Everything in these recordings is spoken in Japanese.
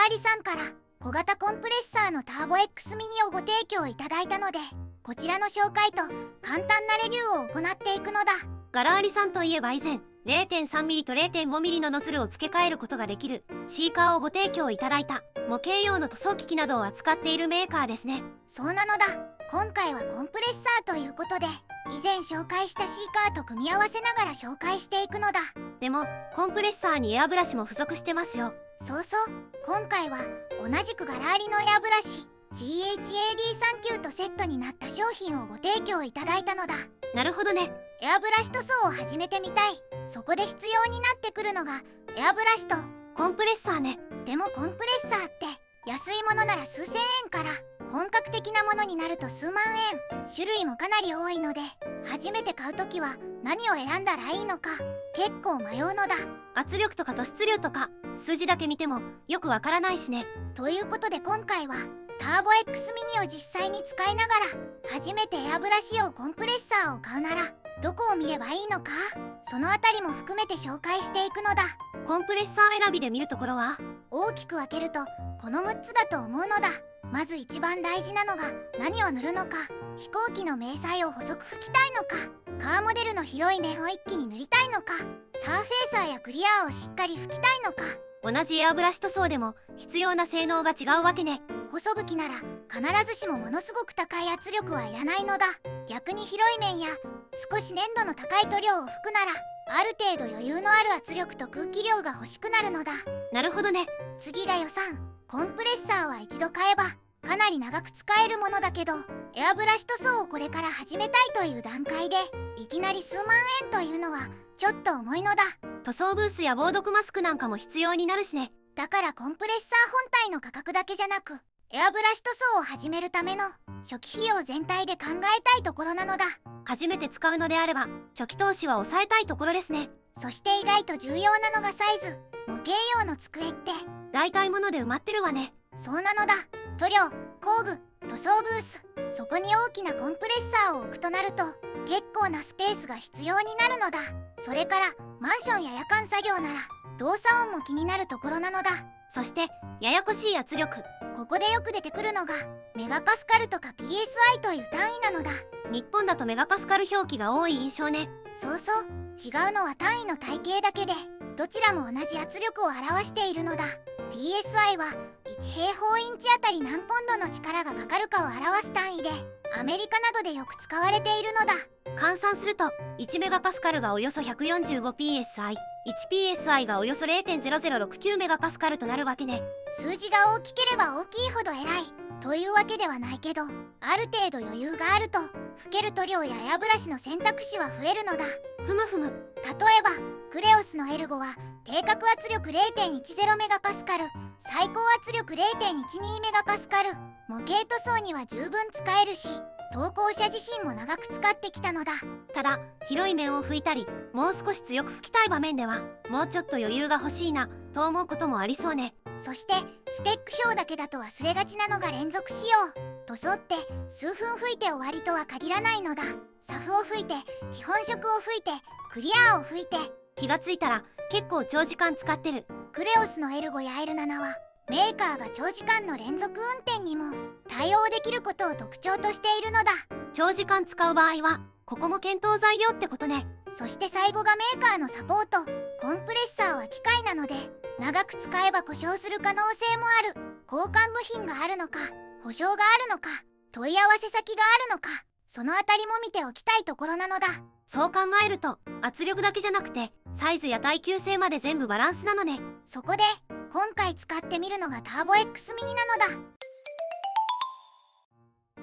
ーリさんから小型コンプレッサーのターボ X ミニをご提供いただいたので、こちらの紹介と簡単なレビューを行っていくのだ。ガラーリさんといえば以前 0.3mm と 0.5mm のノズルを付け替えることができるシーカーをご提供いただいた模型用の塗装機器などを扱っているメーカーですね。そうなのだ。今回はコンプレッサーということで、以前紹介したシーカーと組み合わせながら紹介していくのだ。でもコンプレッサーにエアブラシも付属してますよ。そうそう、今回は同じくガラーリのエアブラシ GHAD39 とセットになった商品をご提供いただいたのだ。なるほどね。エアブラシ塗装を始めてみたい。そこで必要になってくるのがエアブラシとコンプレッサーね。でもコンプレッサーって安いものなら数千円から本格的なものになると数万円、種類もかなり多いので、初めて買うときは何を選んだらいいのか結構迷うのだ。圧力とか突出量とか数字だけ見てもよくわからないしね。ということで今回はターボ X ミニを実際に使いながら、初めてエアブラシ用コンプレッサーを買うならどこを見ればいいのか、そのあたりも含めて紹介していくのだ。コンプレッサー選びで見るところは大きく分けるとこの6つだと思うのだ。まず一番大事なのが何を塗るのか。飛行機の迷彩を細く拭きたいのか、カーモデルの広い面を一気に塗りたいのか、サーフェイサーやクリアーをしっかり拭きたいのか。同じエアブラシ塗装でも必要な性能が違うわけね。細拭きなら必ずしもものすごく高い圧力はいらないのだ。逆に広い面や少し粘度の高い塗料を拭くなら、ある程度余裕のある圧力と空気量が欲しくなるのだ。なるほどね。次が予算。コンプレッサーは一度買えばかなり長く使えるものだけど、エアブラシ塗装をこれから始めたいという段階でいきなり数万円というのはちょっと重いのだ。塗装ブースや防毒マスクなんかも必要になるしね。だからコンプレッサー本体の価格だけじゃなく、エアブラシ塗装を始めるための初期費用全体で考えたいところなのだ。初めて使うのであれば初期投資は抑えたいところですね。そして意外と重要なのがサイズ。模型用の机って大体物で埋まってるわね。そうなのだ。塗料、工具、塗装ブース、そこに大きなコンプレッサーを置くとなると結構なスペースが必要になるのだ。それからマンションや夜間作業なら動作音も気になるところなのだ。そしてややこしい圧力。ここでよく出てくるのがメガパスカルとか PSI という単位なのだ。日本だとメガパスカル表記が多い印象ね。そうそう、違うのは単位の体系だけで、どちらも同じ圧力を表しているのだ。 PSI は1平方インチあたり何ポンドの力がかかるかを表す単位で、アメリカなどでよく使われているのだ。換算すると1メガパスカルがおよそ 145psi、1psi がおよそ 0.0069 メガパスカルとなるわけね。数字が大きければ大きいほど偉いというわけではないけど、ある程度余裕があると拭ける塗料やエアブラシの選択肢は増えるのだ。ふむふむ。例えばクレオスのエルゴは定格圧力 0.10 メガパスカル、最高圧力 0.12 メガパスカル、模型塗装には十分使えるし、投稿者自身も長く使ってきたのだ。ただ広い面を拭いたりもう少し強く拭きたい場面ではもうちょっと余裕が欲しいなと思うこともありそうね。そしてスペック表だけだと忘れがちなのが連続使用。塗装って数分拭いて終わりとは限らないのだ。サフを拭いて、基本色を拭いて、クリアーを拭いて、気がついたら結構長時間使ってる。クレオスの L5 や L7 はメーカーが長時間の連続運転にも対応できることを特徴としているのだ。長時間使う場合はここも検討材料ってことね。そして最後がメーカーのサポート。コンプレッサーは機械なので長く使えば故障する可能性もある。交換部品があるのか、保証があるのか、問い合わせ先があるのか、そのあたりも見ておきたいところなのだ。そう考えると圧力だけじゃなくてサイズや耐久性まで全部バランスなのね。そこで今回使ってみるのがターボ X ミニなのだ。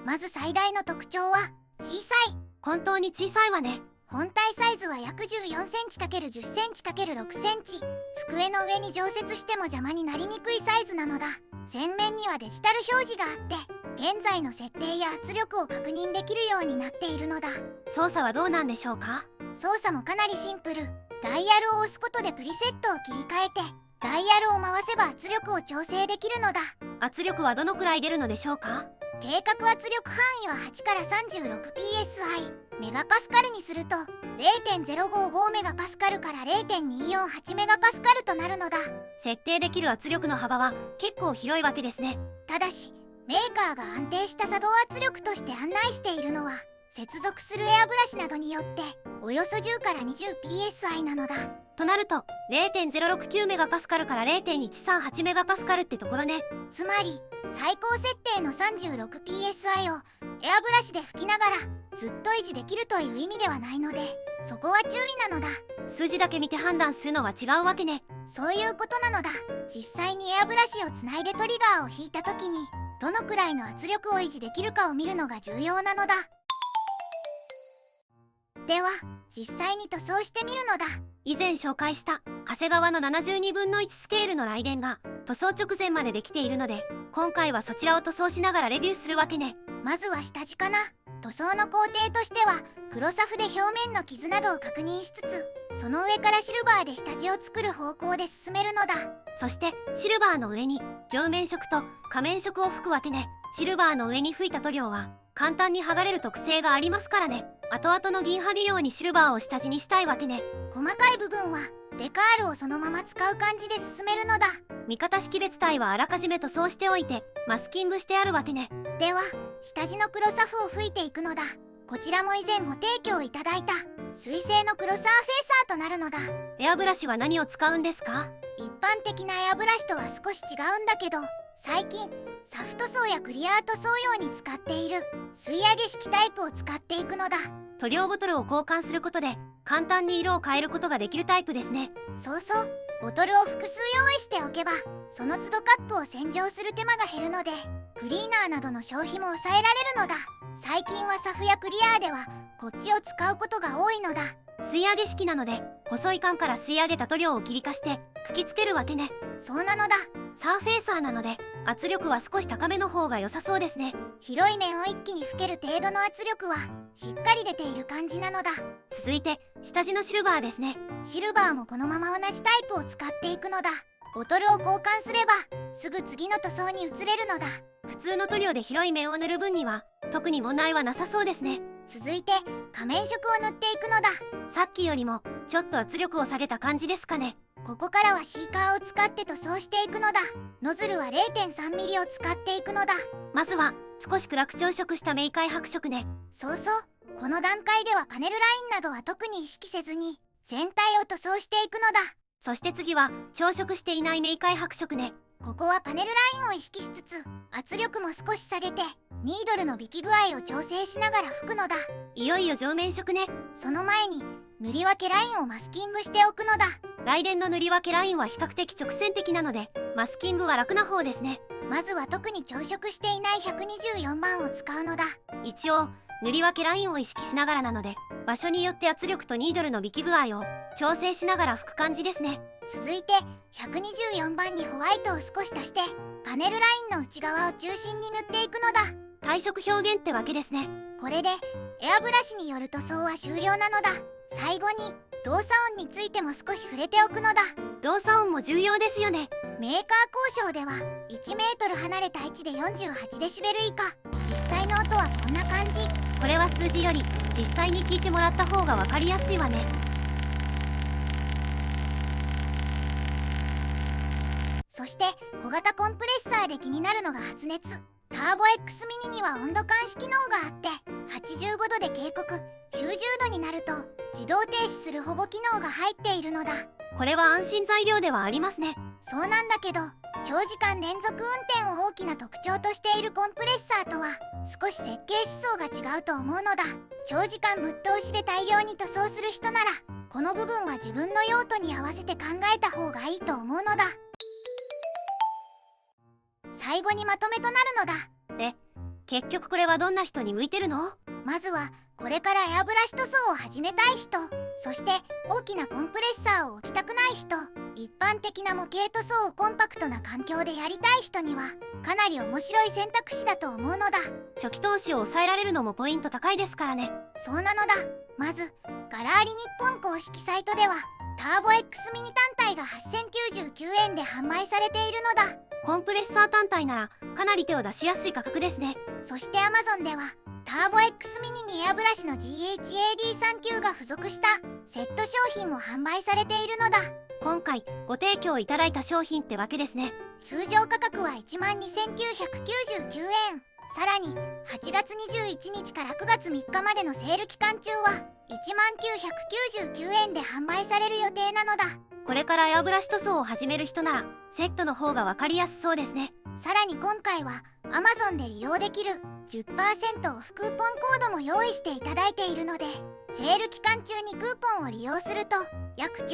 まず最大の特徴は小さい。本当に小さいわね。本体サイズは約14センチ ×10 センチ ×6 センチ。机の上に常設しても邪魔になりにくいサイズなのだ。前面にはデジタル表示があって現在の設定や圧力を確認できるようになっているのだ。操作はどうなんでしょうか？操作もかなりシンプル。ダイヤルを押すことでプリセットを切り替えてダイヤルを回せば圧力を調整できるのだ。圧力はどのくらい出るのでしょうか？定格圧力範囲は8から 36psi。メガパスカルにすると 0.055 メガパスカルから 0.248 メガパスカルとなるのだ。設定できる圧力の幅は結構広いわけですね。ただしメーカーが安定した作動圧力として案内しているのは接続するエアブラシなどによっておよそ10から 20psi なのだ。となると 0.069 メガパスカルから 0.138 メガパスカルってところね。つまり最高設定の 36psi をエアブラシで吹きながらずっと維持できるという意味ではないので、そこは注意なのだ。数字だけ見て判断するのは違うわけね。そういうことなのだ。実際にエアブラシをつないでトリガーを引いた時にどのくらいの圧力を維持できるかを見るのが重要なのだ。では実際に塗装してみるのだ。以前紹介した長谷川の72分の1スケールの雷電が塗装直前までできているので、今回はそちらを塗装しながらレビューするわけね。まずは下地かな。塗装の工程としては黒サフで表面の傷などを確認しつつ、その上からシルバーで下地を作る方向で進めるのだ。そしてシルバーの上に上面色と下面色を吹くわけね。シルバーの上に吹いた塗料は簡単に剥がれる特性がありますからね。後々の銀剥ぎ用にシルバーを下地にしたいわけね。細かい部分はデカールをそのまま使う感じで進めるのだ。味方識別体はあらかじめ塗装しておいてマスキングしてあるわけね。では下地の黒サフを吹いていくのだ。こちらも以前ご提供いただいた水性の黒サーフェーサーとなるのだ。エアブラシは何を使うんですか？一般的なエアブラシとは少し違うんだけど、最近サフ塗装やクリアー塗装用に使っている吸い上げ式タイプを使っていくのだ。塗料ボトルを交換することで簡単に色を変えることができるタイプですね。そうそう、ボトルを複数用意しておけばその都度カップを洗浄する手間が減るので、クリーナーなどの消費も抑えられるのだ。最近はサフやクリアーではこっちを使うことが多いのだ。吸い上げ式なので細い管から吸い上げた塗料を切りかして吹きつけるわけね。そうなのだ。サーフェーサーなので圧力は少し高めの方が良さそうですね。広い面を一気に吹ける程度の圧力はしっかり出ている感じなのだ。続いて下地のシルバーですね。シルバーもこのまま同じタイプを使っていくのだ。ボトルを交換すればすぐ次の塗装に移れるのだ。普通の塗料で広い面を塗る分には特に問題はなさそうですね。続いて仮面色を塗っていくのだ。さっきよりもちょっと圧力を下げた感じですかね。ここからはシーカーを使って塗装していくのだ。ノズルは 0.3mm を使っていくのだ。まずは少し暗く調色した明快白色ね。そうそう、この段階ではパネルラインなどは特に意識せずに全体を塗装していくのだ。そして次は調色していない明快白色ね。ここはパネルラインを意識しつつ圧力も少し下げてニードルの引き具合を調整しながら吹くのだ。いよいよ上面色ね。その前に塗り分けラインをマスキングしておくのだ。雷電の塗り分けラインは比較的直線的なのでマスキングは楽な方ですね。まずは特に調色していない124番を使うのだ。一応塗り分けラインを意識しながらなので場所によって圧力とニードルの引き具合を調整しながら吹く感じですね。続いて124番にホワイトを少し足してパネルラインの内側を中心に塗っていくのだ。体色表現ってわけですね。これでエアブラシによる塗装は終了なのだ。最後に動作音についても少し触れておくのだ。動作音も重要ですよね。メーカー交渉では1メートル離れた位置で48デシベル以下。実際の音はこんな感じ。これは数字より実際に聞いてもらった方が分かりやすいわね。そして小型コンプレッサーで気になるのが発熱。ターボ X ミニには温度監視機能があって85度で警告、90度になると自動停止する保護機能が入っているのだ。これは安心材料ではありますね。そうなんだけど長時間連続運転を大きな特徴としているコンプレッサーとは少し設計思想が違うと思うのだ。長時間ぶっ通しで大量に塗装する人ならこの部分は自分の用途に合わせて考えた方がいいと思うのだ。最後にまとめとなるのだ。で、結局これはどんな人に向いてるの？まずはこれからエアブラシ塗装を始めたい人、そして大きなコンプレッサーを置きたくない人、一般的な模型塗装をコンパクトな環境でやりたい人にはかなり面白い選択肢だと思うのだ。初期投資を抑えられるのもポイント高いですからね。そうなのだ。まずガラーリ日本公式サイトではターボ X ミニ単体が8099円で販売されているのだ。コンプレッサー単体ならかなり手を出しやすい価格ですね。そして Amazon ではターボ X ミニにエアブラシの GHAD39 が付属したセット商品も販売されているのだ。今回ご提供いただいた商品ってわけですね。通常価格は12,999円。さらに8月21日から9月3日までのセール期間中は1999円で販売される予定なのだ。これからエアブラシ塗装を始める人ならセットの方が分かりやすそうですね。さらに今回は Amazon で利用できる 10% オフクーポンコードも用意していただいているので、セール期間中にクーポンを利用すると約9899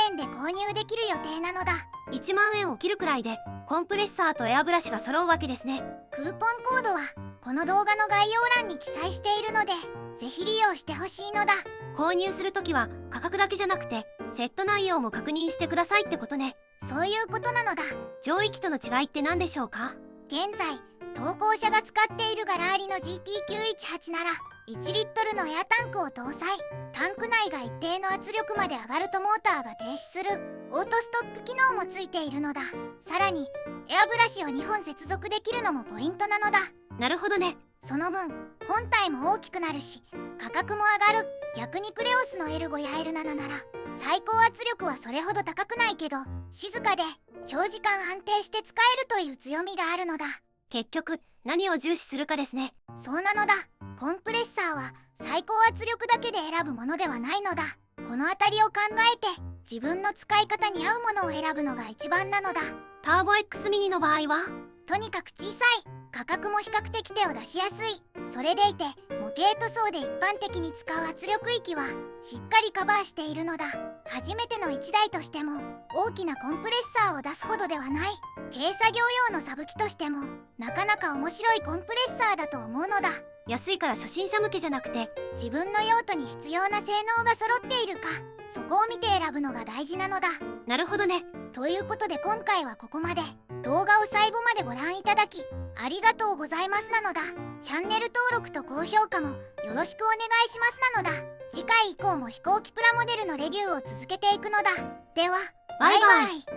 円で購入できる予定なのだ。1万円を切るくらいでコンプレッサーとエアブラシが揃うわけですね。クーポンコードはこの動画の概要欄に記載しているのでぜひ利用してほしいのだ。購入するときは価格だけじゃなくてセット内容も確認してくださいってことね。そういうことなのだ。上位機との違いって何でしょうか？現在投稿者が使っているガラーリの GT918 なら1リットルのエアタンクを搭載。タンク内が一定の圧力まで上がるとモーターが停止するオートストップ機能もついているのだ。さらにエアブラシを2本接続できるのもポイントなのだ。なるほどね。その分本体も大きくなるし価格も上がる。逆にクレオスの L5 や L7 なら最高圧力はそれほど高くないけど静かで長時間安定して使えるという強みがあるのだ。結局何を重視するかですね。そうなのだ。コンプレッサーは最高圧力だけで選ぶものではないのだ。この辺りを考えて自分の使い方に合うものを選ぶのが一番なのだ。ターボ X ミニの場合はとにかく小さい。価格も比較的手を出しやすい。それでいて模型塗装で一般的に使う圧力域はしっかりカバーしているのだ。初めての1台としても大きなコンプレッサーを出すほどではない。軽作業用のサブ機としてもなかなか面白いコンプレッサーだと思うのだ。安いから初心者向けじゃなくて自分の用途に必要な性能が揃っているか、そこを見て選ぶのが大事なのだ。なるほどね。ということで今回はここまで。動画を最後までご覧いただきありがとうございますなのだ。チャンネル登録と高評価もよろしくお願いしますなのだ。次回以降も飛行機プラモデルのレビューを続けていくのだ。ではバイバイ。バイバイ。